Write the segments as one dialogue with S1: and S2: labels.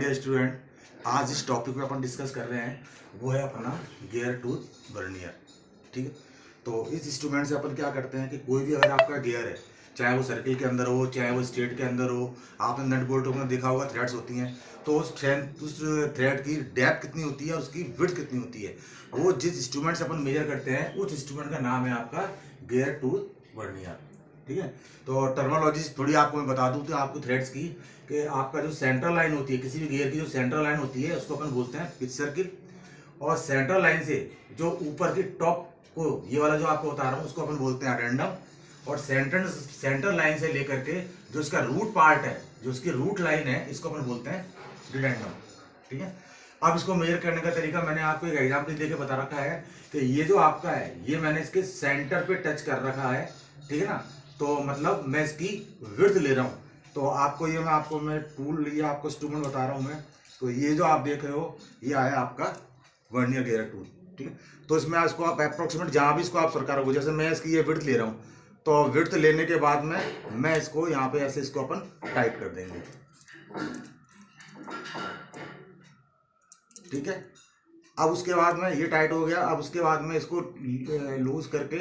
S1: Dear student, आज इस topic पे अपन डिस्कस कर रहे हैं वो है अपना गियर टूथ वर्नियर। ठीक है, तो इस इंस्ट्रूमेंट से अपन क्या करते हैं कि कोई भी अगर आपका गियर है, चाहे वो सर्किल के अंदर हो चाहे वो स्ट्रेट के अंदर हो, आपने नट बोल्टों में देखा होगा थ्रेड्स होती हैं, तो उस थ्रेड की डेप्थ कितनी होती है, उसकी विड्थ कितनी होती है, वो जिस इंस्ट्रूमेंट से अपन मेजर करते हैं उस इंस्ट्रूमेंट का नाम है आपका गियर टूथ वर्नियर। ठीक है, तो टर्मिनोलॉजी थोड़ी आपको मैं बता दूं तो आपको थ्रेड्स की कि आपका जो सेंट्रल लाइन होती है, किसी भी गियर की जो सेंट्रल लाइन होती है उसको अपन बोलते हैं पिच सर्किल, और सेंट्रल लाइन से जो ऊपर की टॉप को, ये वाला जो आपको बता रहा हूँ, उसको अपन बोलते हैं अडेंडम, और सेंट्रल लाइन से लेकर के जो इसका रूट पार्ट है, जो इसकी रूट लाइन है, इसको अपन बोलते हैं डिडेंडम। ठीक है, अब इसको मेजर करने का तरीका मैंने आपको एक एग्जाम्पल देके बता रखा है कि ये जो आपका है, ये मैंने इसके सेंटर पे टच कर रखा है। ठीक है ना, तो मतलब मैं इसकी विड्थ ले रहा हूँ, तो आपको ये मैं टूल लिया, आपको इंस्ट्रूमेंट बता रहा हूँ मैं। तो ये जो आप देख रहे हो ये आया आपका वर्नियर गियर टूल। ठीक है, तो इसमें इसको आप अप्रोक्सीमेट जहाँ भी इसको आप सरकारोगे, जैसे मैं इसकी ये विड्थ ले रहा हूँ, तो विड्थ लेने के बाद में मैं इसको यहाँ पे ऐसे इसको अपन टाइट कर देंगे। ठीक है, अब उसके बाद में ये टाइट हो गया, अब उसके बाद में इसको लूज करके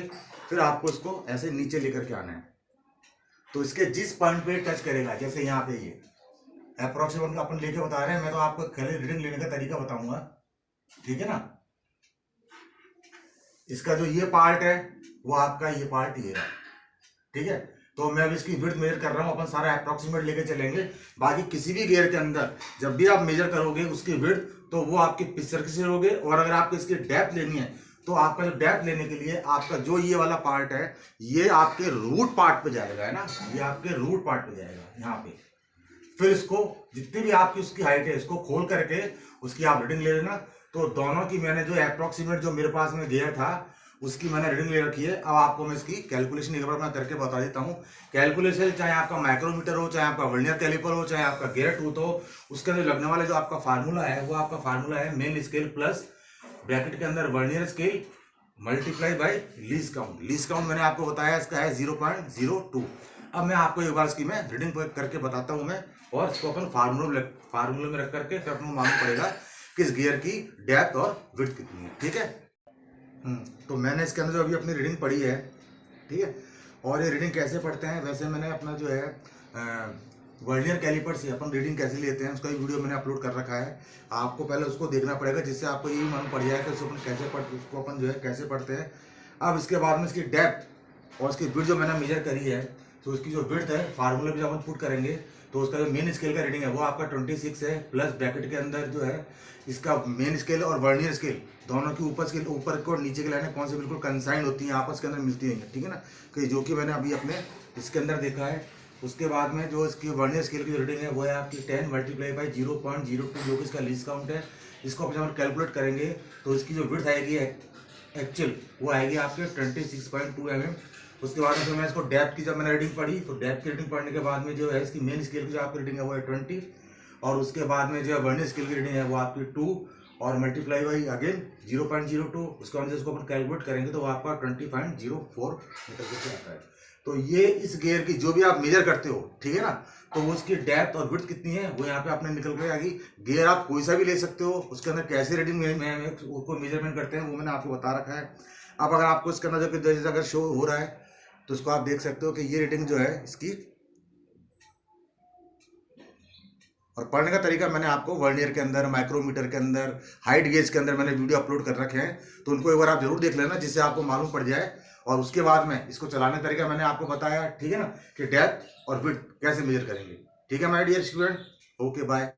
S1: फिर आपको इसको ऐसे नीचे लेकर के आना है। तो इसके जिस पॉइंट पे टच करेगा, जैसे यहाँ पे ये अप्रोक्सीमेट अपन लेके बता रहे हैं, मैं तो आपको खाली रीडिंग लेने का तरीका बताऊंगा। ठीक है ना, इसका जो ये पार्ट है वो आपका ये पार्ट ये है। ठीक है, तो मैं अभी इसकी विड्थ मेजर कर रहा हूँ, अपन सारा अप्रोक्सीमेट लेके चलेंगे। बाकी किसी भी गियर के अंदर जब भी आप मेजर करोगे उसकी विड्थ, तो वो आपके पिच सर्किल से लोगे, और अगर आपको इसकी डेप्थ लेनी है तो आपका जो डेप्थ लेने के लिए आपका जो ये वाला पार्ट है, ये आपके रूट पार्ट पे जाएगा, है ना, ये आपके रूट पार्ट पे जाएगा यहाँ पे। फिर इसको जितनी भी आपकी उसकी हाइट है, इसको खोल करके उसकी आप रीडिंग ले लेना। तो दोनों की मैंने जो अप्रोक्सीमेट जो मेरे पास में गियर था उसकी मैंने रीडिंग ले रखी है। अब आपको मैं इसकी कैलकुलेशन एक बार मैं करके बता देता हूँ। कैलकुलेशन चाहे आपका माइक्रोमीटर हो, चाहे आपका वर्नियर कैलिपर हो, चाहे आपका गियर टूथ हो, उसके अंदर लगने वाला जो आपका फार्मूला है वो आपका फार्मूला है मेन स्केल प्लस ब्रैकेट के अंदर vernier scale multiply by least count. Least count मैंने आपको बताया इसका है 0.02। अब मैं आपको एक बार इसकी मैं रीडिंग करके बताता हूँ मैं, और इसको अपन फार्मूले में रख करके फिर अपने मालूम पड़ेगा किस गियर की डेप्थ और विड्थ कितनी है। ठीक है, तो मैंने इसके अंदर जो अभी अपनी रीडिंग पढ़ी है, ठीक है, और ये रीडिंग कैसे पढ़ते हैं, वैसे मैंने अपना जो है वर्नियर कैलिपर से अपन रीडिंग कैसे लेते हैं उसका भी वीडियो मैंने अपलोड कर रखा है। आपको पहले उसको देखना पड़ेगा, जिससे आपको ये मालूम पड़ जाएगा कि उसको अपन जो है कैसे पढ़ते हैं। अब इसके बाद में इसकी डेप्थ और इसकी विड्थ जो मैंने मेजर करी है, तो उसकी जो विड्थ है फार्मूला भी जब हम पुट करेंगे तो उसका जो मेन स्केल का रीडिंग है वो आपका 26 है, प्लस ब्रैकेट के अंदर जो है इसका मेन स्केल और वर्नियर स्केल दोनों की ऊपर को नीचे की लाइनें कौन से बिल्कुल कंसाइन होती हैं, आपस के अंदर मिलती हैं। ठीक है ना, कि जो कि मैंने अभी अपने इसके अंदर देखा है। उसके बाद में जो इसकी वर्नियर स्केल की रीडिंग है वो है आपकी 10 मल्टीप्लाई बाई 0.02, जो कि इसका लीस्ट काउंट है। इसको अपन जब कैलकुलेट करेंगे तो इसकी जो विड्थ आएगी एक्चुअल वो आएगी आपके 26.2 mm। उसके बाद में मैं इसको डेप्थ की जब मैंने रीडिंग पढ़ी, तो डेप्थ की रीडिंग पढ़ने के बाद में जो है इसकी मेन स्केल की जो आपकी रीडिंग है वो है 20, और उसके बाद में जो है वर्नियर स्केल की रीडिंग है वो आपकी 2 और मल्टीप्लाई बाई अगेन 0.02। उसके बाद इसको अपन कैलकुलेट करेंगे तो वो आपका 20.04 मीटर के आता है। तो ये इस गियर की जो भी आप मेजर करते हो, ठीक है ना, तो उसकी डेप्थ और विड्थ कितनी है वो यहाँ पे आपने निकल के आएगी। गियर आप कोई सा भी ले सकते हो, उसके अंदर कैसे रीडिंग में उसको मेजरमेंट करते हैं वो मैंने आपको बता रखा है। अब अगर आपको इसके अंदर जो जैसे अगर शो हो रहा है तो इसको आप देख सकते हो कि ये रीडिंग जो है इसकी, और पढ़ने का तरीका मैंने आपको वर्नियर के अंदर, माइक्रोमीटर के अंदर, हाइट गेज के अंदर मैंने वीडियो अपलोड कर रखे हैं, तो उनको एक बार आप जरूर देख लेना, जिससे आपको मालूम पड़ जाए। और उसके बाद में इसको चलाने का तरीका मैंने आपको बताया, ठीक है ना, कि डेप्थ और विड्थ कैसे मेजर करेंगे। ठीक है my dear student, okay bye.